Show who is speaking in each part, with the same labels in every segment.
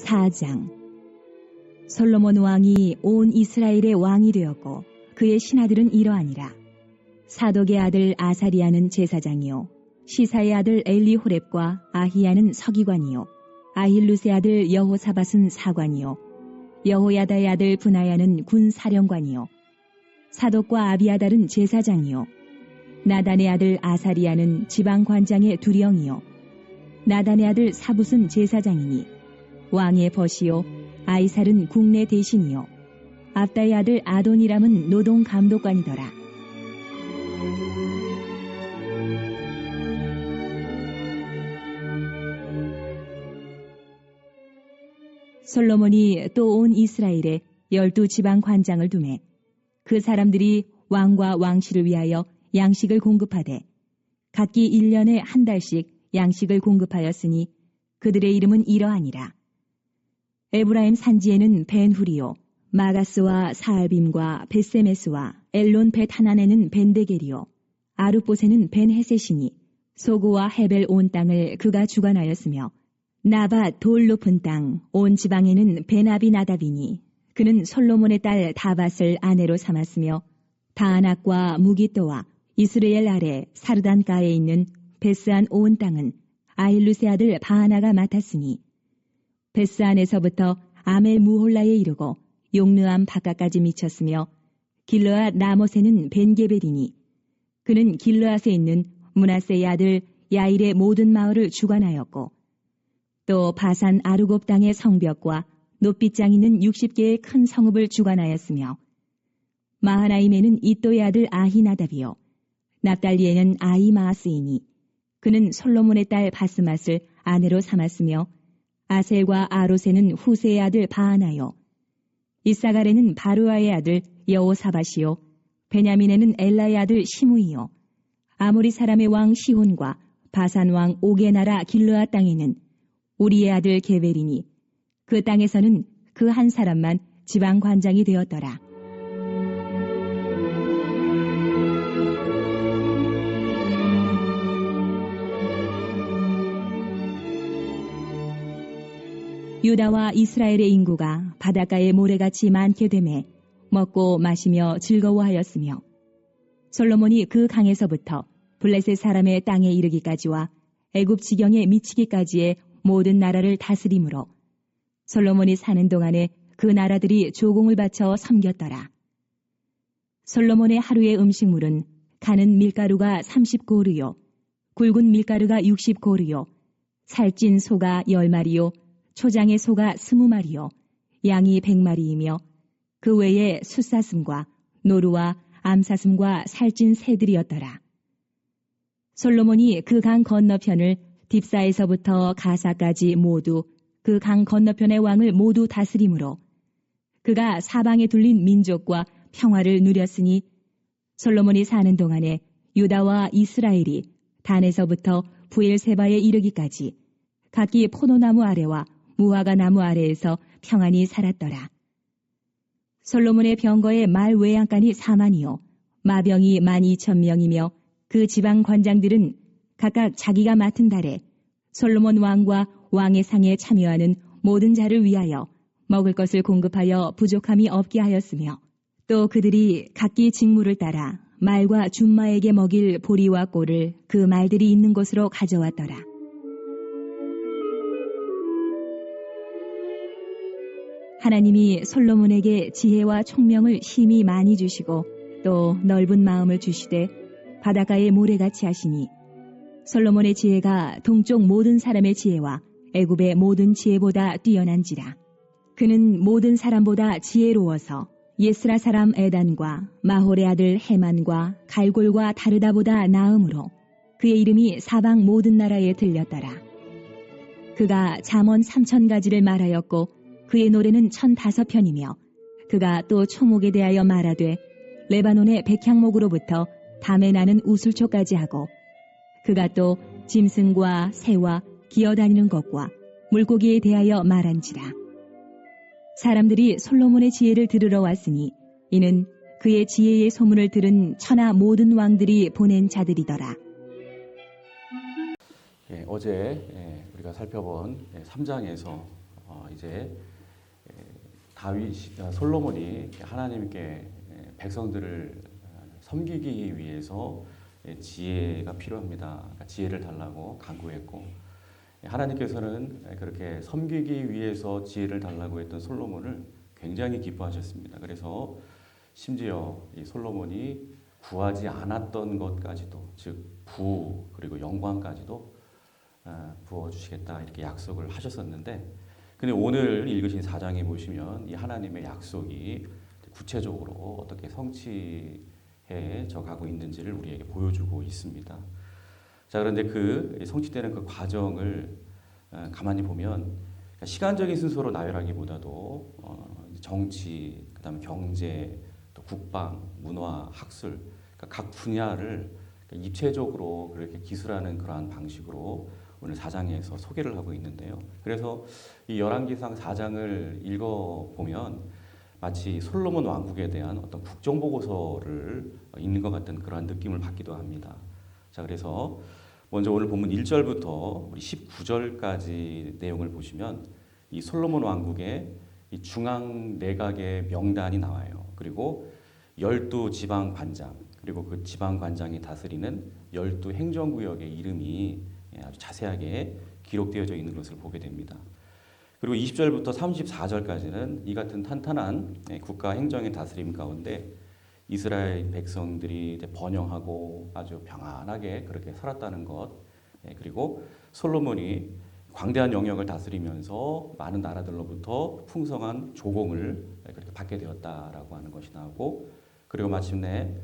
Speaker 1: 4장. 솔로몬 왕이 온 이스라엘의 왕이 되었고 그의 신하들은 이러하니라. 사독의 아들 아사리아는 제사장이요, 시사의 아들 엘리호렙과 아히야는 서기관이요, 아힐루스의 아들 여호사밧은 사관이요, 여호야다의 아들 브나야는 군사령관이요, 사독과 아비아달은 제사장이요, 나단의 아들 아사리아는 지방관장의 두령이요, 나단의 아들 사붓은 제사장이니 왕의 벗이요, 아이살은 국내 대신이요, 압다의 아들 아도니람은 노동감독관이더라. 솔로몬이 또 온 이스라엘에 12지방 관장을 두매 그 사람들이 왕과 왕실을 위하여 양식을 공급하되 각기 1년에 한 달씩 양식을 공급하였으니 그들의 이름은 이러하니라. 에브라임 산지에는 벤후리요, 마가스와 사알빔과 벳세메스와 엘론 벳하난에는 벤데겔이요, 아룻봇에는 벤헤셋이니 소구와 헤벨 온 땅을 그가 주관하였으며 나밧 돌 높은 땅 온 지방에는 베나비나답이니 그는 솔로몬의 딸 다밧을 아내로 삼았으며 다아낙과 무기또와 이스라엘 아래 사르단가에 있는 베스안 온 땅은 아힐루스의 아들 바하나가 맡았으니 베스안에서부터 아멜 무홀라에 이르고 용르암 바깥까지 미쳤으며 길르앗 라못에는 벤게벨이니 그는 길르앗에 있는 므낫세의 아들 야일의 모든 마을을 주관하였고 또 바산 아르곱 땅의 성벽과 높빗장 있는 60개의 큰 성읍을 주관하였으며 마하나임에는 이또의 아들 아히나답이요 납달리에는 아히마아스이니 그는 솔로몬의 딸 바스맛을 아내로 삼았으며 아셀과 아롯에는 후세의 아들 바하나요 이사갈에는 바루아의 아들 여호사밧이요 베냐민에는 엘라의 아들 시므이요 아모리 사람의 왕 시혼과 바산 왕 옥의 나라 길르앗 땅에는 우리의 아들 게벨이니 그 땅에서는 그 한 사람만 지방 관장이 되었더라. 유다와 이스라엘의 인구가 바닷가의 모래같이 많게 되매 먹고 마시며 즐거워하였으며 솔로몬이 그 강에서부터 블레셋 사람의 땅에 이르기까지와 애굽 지경에 미치기까지의 모든 나라를 다스림으로 솔로몬이 사는 동안에 그 나라들이 조공을 바쳐 섬겼더라. 솔로몬의 하루의 음식물은 가는 밀가루가 30고르요, 굵은 밀가루가 60고르요, 살찐 소가 10마리요, 초장의 소가 20마리요, 양이 100마리이며 그 외에 숫사슴과 노루와 암사슴과 살찐 새들이었더라. 솔로몬이 그 강 건너편을 딥사에서부터 가사까지 모두 그 강 건너편의 왕을 모두 다스림으로 그가 사방에 둘린 민족과 평화를 누렸으니 솔로몬이 사는 동안에 유다와 이스라엘이 단에서부터 부엘세바에 이르기까지 각기 포도나무 아래와 무화과 나무 아래에서 평안히 살았더라. 솔로몬의 병거의 말 외양간이 4만이요 마병이 12,000명이며 그 지방 관장들은 각각 자기가 맡은 달에 솔로몬 왕과 왕의 상에 참여하는 모든 자를 위하여 먹을 것을 공급하여 부족함이 없게 하였으며 또 그들이 각기 직무를 따라 말과 준마에게 먹일 보리와 꼴을 그 말들이 있는 곳으로 가져왔더라. 하나님이 솔로몬에게 지혜와 총명을 심히 많이 주시고 또 넓은 마음을 주시되 바닷가의 모래같이 하시니 솔로몬의 지혜가 동쪽 모든 사람의 지혜와 애굽의 모든 지혜보다 뛰어난지라. 그는 모든 사람보다 지혜로워서 예스라 사람 에단과 마홀의 아들 헤만과 갈골과 다르다보다 나음으로 그의 이름이 사방 모든 나라에 들렸더라. 그가 잠언 3,000가지를 말하였고 그의 노래는 1,005편이며 그가 또 초목에 대하여 말하되 레바논의 백향목으로부터 담에 나는 우슬초까지 하고 그가 또 짐승과 새와 기어다니는 것과 물고기에 대하여 말한지라. 사람들이 솔로몬의 지혜를 들으러 왔으니 이는 그의 지혜의 소문을 들은 천하 모든 왕들이 보낸 자들이더라.
Speaker 2: 어제 우리가 살펴본 3장에서 이제 솔로몬이 하나님께 백성들을 섬기기 위해서 지혜가 필요합니다. 그러니까 지혜를 달라고 간구했고, 하나님께서는 그렇게 섬기기 위해서 지혜를 달라고 했던 솔로몬을 굉장히 기뻐하셨습니다. 그래서 심지어 이 솔로몬이 구하지 않았던 것까지도, 즉 부 그리고 영광까지도 부어주시겠다 이렇게 약속을 하셨었는데, 근데 오늘 읽으신 4장에 보시면 이 하나님의 약속이 구체적으로 어떻게 성취해져 가고 있는지를 우리에게 보여주고 있습니다. 자, 그런데 그 성취되는 그 과정을 가만히 보면 시간적인 순서로 나열하기보다도 정치, 그다음에 경제, 또 국방, 문화, 학술, 그러니까 각 분야를 입체적으로 그렇게 기술하는 그러한 방식으로 오늘 4장에서 소개를 하고 있는데요. 그래서 이 열왕기상 4장을 읽어보면 마치 솔로몬 왕국에 대한 어떤 국정보고서를 읽는 것 같은 그러한 느낌을 받기도 합니다. 자, 그래서 먼저 오늘 본문 1절부터 우리 19절까지 내용을 보시면 이 솔로몬 왕국의 이 중앙 내각의 명단이 나와요. 그리고 12지방 관장, 그리고 그 지방 관장이 다스리는 12 행정구역의 이름이 아주 자세하게 기록되어져 있는 것을 보게 됩니다. 그리고 20절부터 34절까지는 이 같은 탄탄한 국가 행정의 다스림 가운데 이스라엘 백성들이 번영하고 아주 평안하게 그렇게 살았다는 것, 그리고 솔로몬이 광대한 영역을 다스리면서 많은 나라들로부터 풍성한 조공을 그렇게 받게 되었다라고 하는 것이 나오고, 그리고 마침내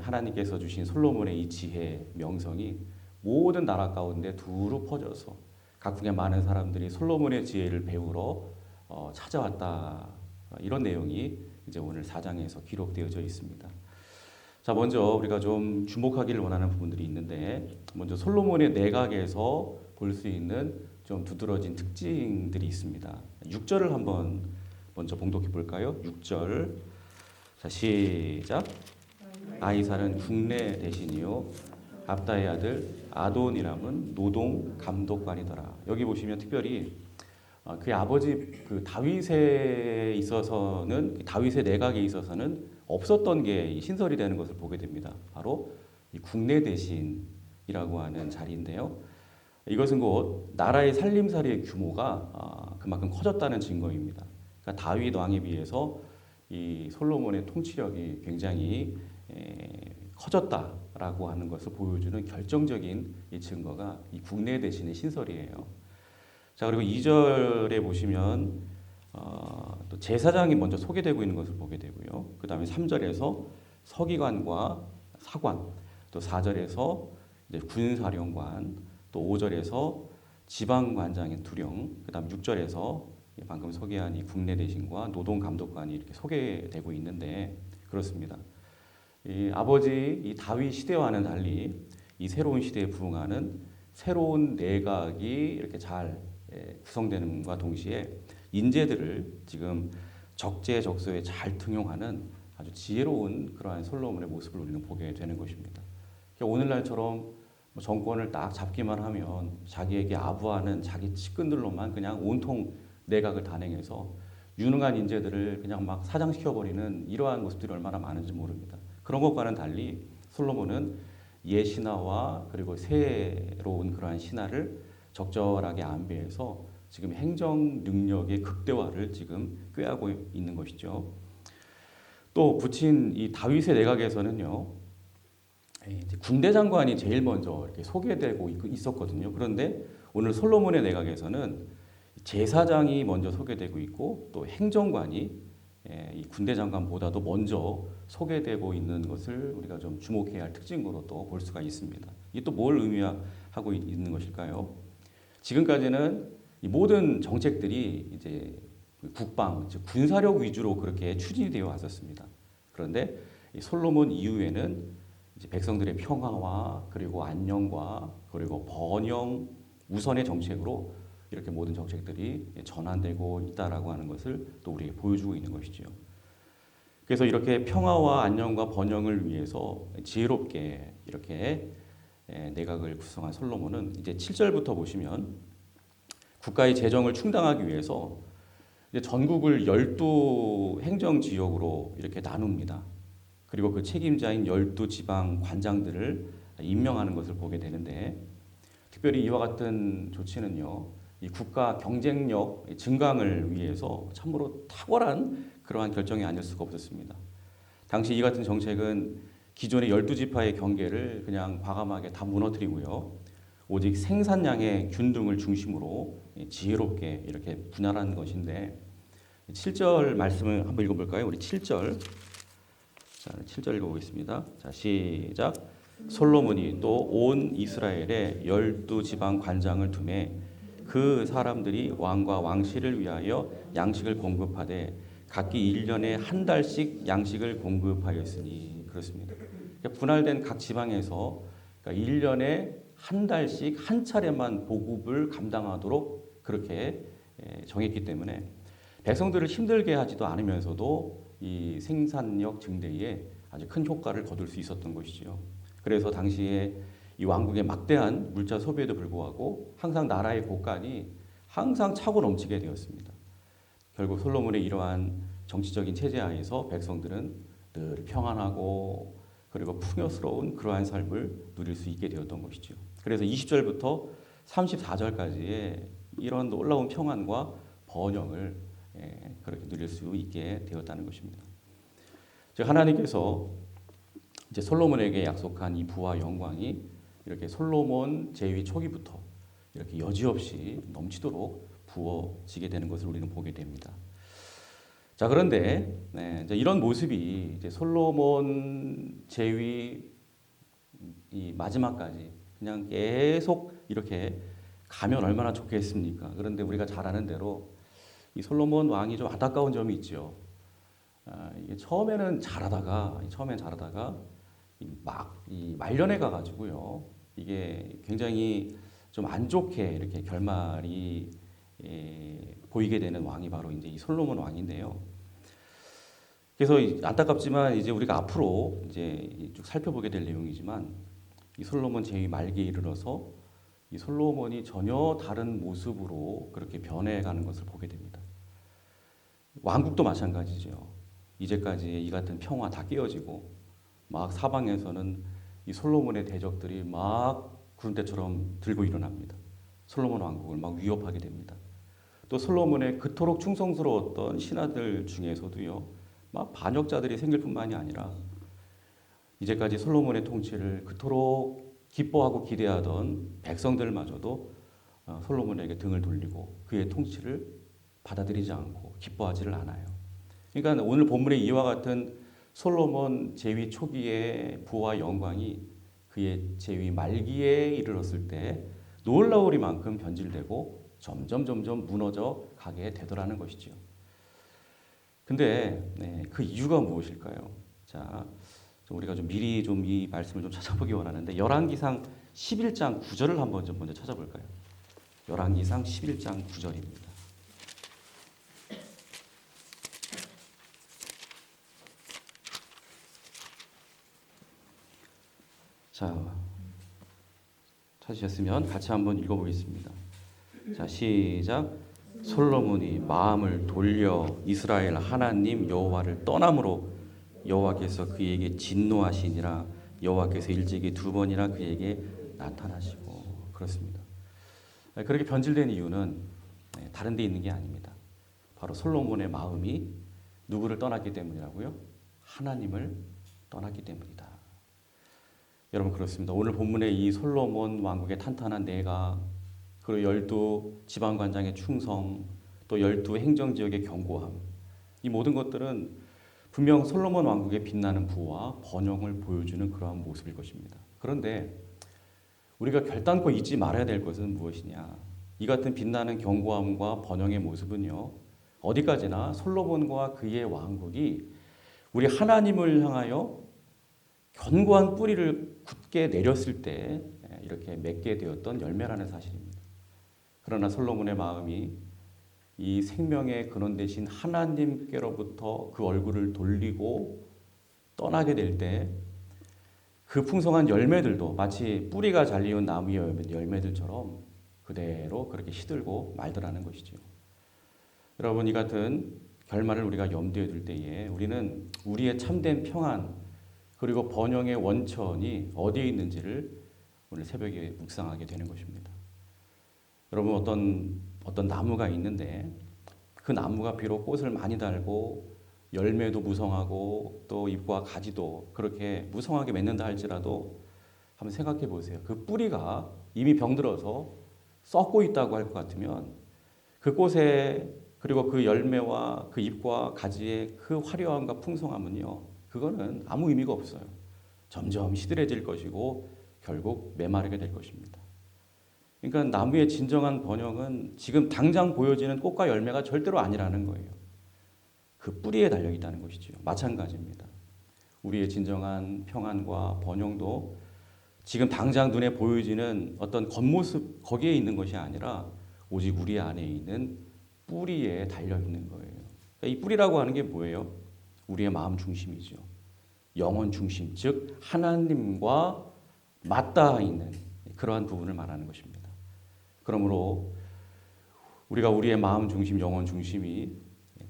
Speaker 2: 하나님께서 주신 솔로몬의 이 지혜 명성이 모든 나라 가운데 두루 퍼져서 각 분야 많은 사람들이 솔로몬의 지혜를 배우러 찾아왔다, 이런 내용이 이제 오늘 4장에서 기록되어져 있습니다. 자, 먼저 우리가 좀 주목하기를 원하는 부분들이 있는데, 먼저 솔로몬의 내각에서 볼 수 있는 좀 두드러진 특징들이 있습니다. 6절을 한번 먼저 봉독해 볼까요? 6절. 자, 시작. 아이사는 국내 대신이요 압다의 아들 아도니람은 노동 감독관이더라. 여기 보시면 특별히 그의 아버지 그 다윗에 있어서는, 다윗의 내각에 있어서는 없었던 게 신설이 되는 것을 보게 됩니다. 바로 이 국내 대신이라고 하는 자리인데요. 이것은 곧 나라의 살림살이의 규모가 그만큼 커졌다는 증거입니다. 그러니까 다윗 왕에 비해서 이 솔로몬의 통치력이 굉장히 커졌다라고 하는 것을 보여주는 결정적인 이 증거가 이 국내 대신의 신설이에요. 자, 그리고 2절에 보시면 또 제사장이 먼저 소개되고 있는 것을 보게 되고요. 그 다음에 3절에서 서기관과 사관, 또 4절에서 이제 군사령관, 또 5절에서 지방관장의 두령, 그 다음 6절에서 방금 소개한 이 국내 대신과 노동감독관이 이렇게 소개되고 있는데, 그렇습니다. 이 아버지 이 다윗 시대와는 달리 이 새로운 시대에 부응하는 새로운 내각이 이렇게 잘 구성되는과 동시에 인재들을 지금 적재적소에 잘 등용하는 아주 지혜로운 그러한 솔로몬의 모습을 우리는 보게 되는 것입니다. 오늘날처럼 정권을 딱 잡기만 하면 자기에게 아부하는 자기 측근들로만 그냥 온통 내각을 단행해서 유능한 인재들을 그냥 막 사장시켜버리는 이러한 모습들이 얼마나 많은지 모릅니다. 그런 것과는 달리 솔로몬은 옛 신화와 그리고 새로운 그러한 신화를 적절하게 안배해서 지금 행정 능력의 극대화를 지금 꾀하고 있는 것이죠. 또 붙인 이 다윗의 내각에서는요, 군대 장관이 제일 먼저 이렇게 소개되고 있었거든요. 그런데 오늘 솔로몬의 내각에서는 제사장이 먼저 소개되고 있고, 또 행정관이 이 군대 장관보다도 먼저 소개되고 있는 것을 우리가 좀 주목해야 할 특징으로 또 볼 수가 있습니다. 이게 또 뭘 의미하고 있는 것일까요? 지금까지는 이 모든 정책들이 이제 국방, 즉 군사력 위주로 그렇게 추진이 되어 왔었습니다. 그런데 이 솔로몬 이후에는 이제 백성들의 평화와 그리고 안녕과 그리고 번영 우선의 정책으로 이렇게 모든 정책들이 전환되고 있다라고 하는 것을 또 우리에게 보여주고 있는 것이죠. 그래서 이렇게 평화와 안녕과 번영을 위해서 지혜롭게 이렇게 내각을 구성한 솔로몬은 이제 7절부터 보시면 국가의 재정을 충당하기 위해서 이제 전국을 12행정지역으로 이렇게 나눕니다. 그리고 그 책임자인 12지방 관장들을 임명하는 것을 보게 되는데, 특별히 이와 같은 조치는요, 이 국가 경쟁력 증강을 위해서 참으로 탁월한 그러한 결정이 아닐 수가 없었습니다. 당시 이 같은 정책은 기존의 12지파의 경계를 그냥 과감하게 다 무너뜨리고요, 오직 생산량의 균등을 중심으로 지혜롭게 이렇게 분할한 것인데, 7절 말씀을 한번 읽어볼까요? 우리 7절. 자, 7절 읽어보겠습니다. 자, 시작. 솔로몬이 또 온 이스라엘에 12지방 관장을 두매 그 사람들이 왕과 왕실을 위하여 양식을 공급하되 각기 1년에 한 달씩 양식을 공급하였으니. 그렇습니다. 그러니까 분할된 각 지방에서 그러니까 1년에 한 달씩 한 차례만 보급을 감당하도록 그렇게 정했기 때문에 백성들을 힘들게 하지도 않으면서도 이 생산력 증대에 아주 큰 효과를 거둘 수 있었던 것이죠. 그래서 당시에 이 왕국의 막대한 물자 소비에도 불구하고 항상 나라의 곳간이 항상 차고 넘치게 되었습니다. 결국 솔로몬의 이러한 정치적인 체제 하에서 백성들은 늘 평안하고 그리고 풍요스러운 그러한 삶을 누릴 수 있게 되었던 것이죠. 그래서 20절부터 34절까지의 이런 놀라운 평안과 번영을 그렇게 누릴 수 있게 되었다는 것입니다. 즉 하나님께서 이제 솔로몬에게 약속한 이 부와 영광이 이렇게 솔로몬 제위 초기부터 이렇게 여지없이 넘치도록 부어지게 되는 것을 우리는 보게 됩니다. 자, 그런데 이제 이런 모습이 이제 솔로몬 제위 이 마지막까지 그냥 계속 이렇게 가면 얼마나 좋겠습니까? 그런데 우리가 잘 아는 대로 이 솔로몬 왕이 좀 안타까운 점이 있죠. 이게 처음에는 잘하다가 이 말년에 가가지고요, 이게 굉장히 좀 안 좋게 이렇게 결말이 보이게 되는 왕이 바로 이제 이 솔로몬 왕인데요. 그래서 안타깝지만 이제 우리가 앞으로 이제 쭉 살펴보게 될 내용이지만 이 솔로몬 제위 말기에 이르러서 이 솔로몬이 전혀 다른 모습으로 그렇게 변해가는 것을 보게 됩니다. 왕국도 마찬가지죠. 이제까지 이 같은 평화 다 깨어지고 막 사방에서는 이 솔로몬의 대적들이 막 구름대처럼 들고 일어납니다. 솔로몬 왕국을 막 위협하게 됩니다. 또 솔로몬의 그토록 충성스러웠던 신하들 중에서도요, 막 반역자들이 생길 뿐만이 아니라 이제까지 솔로몬의 통치를 그토록 기뻐하고 기대하던 백성들마저도 솔로몬에게 등을 돌리고 그의 통치를 받아들이지 않고 기뻐하지를 않아요. 그러니까 오늘 본문의 이와 같은 솔로몬 제위 초기의 부와 영광이 그의 제위 말기에 이르렀을 때 놀라우리만큼 변질되고 점점 무너져 가게 되더라는 것이죠. 근데 그 이유가 무엇일까요? 자, 우리가 좀 미리 좀 이 말씀을 좀 찾아보기 원하는데 열왕기상 11장 9절을 한번 좀 먼저 찾아볼까요? 열왕기상 11장 9절입니다. 자, 찾으셨으면 같이 한번 읽어보겠습니다. 자, 시작. 솔로몬이 마음을 돌려 이스라엘 하나님 여호와를 떠남으로 여호와께서 그에게 진노하시니라. 여호와께서 일찍이 2번이나 그에게 나타나시고. 그렇습니다. 그렇게 변질된 이유는 다른 데 있는 게 아닙니다. 바로 솔로몬의 마음이 누구를 떠났기 때문이라고요? 하나님을 떠났기 때문이다. 여러분, 그렇습니다. 오늘 본문의 이 솔로몬 왕국의 탄탄한 내각, 그리고 12지방관장의 충성, 또 12행정지역의 견고함, 이 모든 것들은 분명 솔로몬 왕국의 빛나는 부와 번영을 보여주는 그러한 모습일 것입니다. 그런데 우리가 결단코 잊지 말아야 될 것은 무엇이냐? 이 같은 빛나는 견고함과 번영의 모습은요, 어디까지나 솔로몬과 그의 왕국이 우리 하나님을 향하여 견고한 뿌리를 굳게 내렸을 때 이렇게 맺게 되었던 열매라는 사실입니다. 그러나 솔로몬의 마음이 이 생명의 근원 되신 하나님께로부터 그 얼굴을 돌리고 떠나게 될 때 그 풍성한 열매들도 마치 뿌리가 잘리운 나무의 열매들처럼 그대로 그렇게 시들고 말더라는 것이죠. 여러분, 이 같은 결말을 우리가 염두에 둘 때에 우리는 우리의 참된 평안 그리고 번영의 원천이 어디에 있는지를 오늘 새벽에 묵상하게 되는 것입니다. 여러분, 어떤 나무가 있는데 그 나무가 비록 꽃을 많이 달고 열매도 무성하고 또 잎과 가지도 그렇게 무성하게 맺는다 할지라도 한번 생각해 보세요. 그 뿌리가 이미 병들어서 썩고 있다고 할 것 같으면 그 꽃에 그리고 그 열매와 그 잎과 가지의 그 화려함과 풍성함은요, 그거는 아무 의미가 없어요. 점점 시들해질 것이고 결국 메마르게 될 것입니다. 그러니까 나무의 진정한 번영은 지금 당장 보여지는 꽃과 열매가 절대로 아니라는 거예요. 그 뿌리에 달려 있다는 것이죠. 마찬가지입니다. 우리의 진정한 평안과 번영도 지금 당장 눈에 보여지는 어떤 겉모습 거기에 있는 것이 아니라 오직 우리 안에 있는 뿌리에 달려 있는 거예요. 그러니까 이 뿌리라고 하는 게 뭐예요? 우리의 마음 중심이죠. 영혼 중심, 즉 하나님과 맞닿아 있는 그러한 부분을 말하는 것입니다. 그러므로 우리가 우리의 마음 중심, 영혼 중심이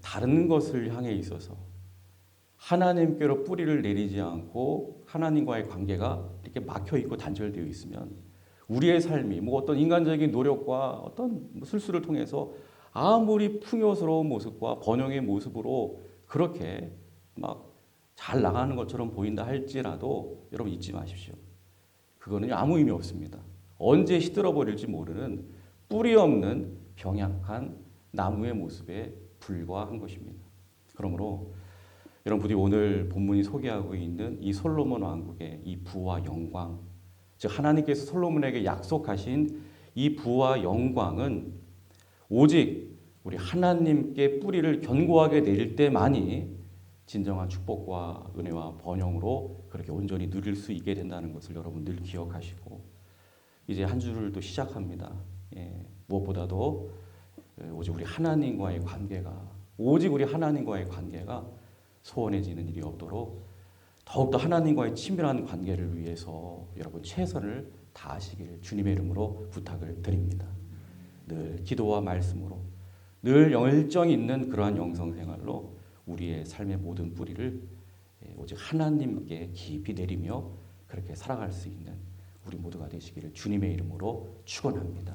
Speaker 2: 다른 것을 향해 있어서 하나님께로 뿌리를 내리지 않고 하나님과의 관계가 이렇게 막혀 있고 단절되어 있으면 우리의 삶이 어떤 인간적인 노력과 어떤 술수를 통해서 아무리 풍요스러운 모습과 번영의 모습으로 그렇게 막 잘 나가는 것처럼 보인다 할지라도 여러분 잊지 마십시오. 그거는 아무 의미 없습니다. 언제 시들어 버릴지 모르는 뿌리 없는 병약한 나무의 모습에 불과한 것입니다. 그러므로 여러분 부디 오늘 본문이 소개하고 있는 이 솔로몬 왕국의 이 부와 영광, 즉 하나님께서 솔로몬에게 약속하신 이 부와 영광은 오직 우리 하나님께 뿌리를 견고하게 내릴 때만이 진정한 축복과 은혜와 번영으로 그렇게 온전히 누릴 수 있게 된다는 것을 여러분 늘 기억하시고 이제 한 주를 또 시작합니다. 무엇보다도 오직 우리 하나님과의 관계가 소원해지는 일이 없도록 더욱더 하나님과의 친밀한 관계를 위해서 여러분 최선을 다하시길 주님의 이름으로 부탁을 드립니다. 늘 기도와 말씀으로 늘 열정 있는 그러한 영성생활로 우리의 삶의 모든 뿌리를 오직 하나님께 깊이 내리며 그렇게 살아갈 수 있는 우리 모두가 되시기를 주님의 이름으로 축원합니다.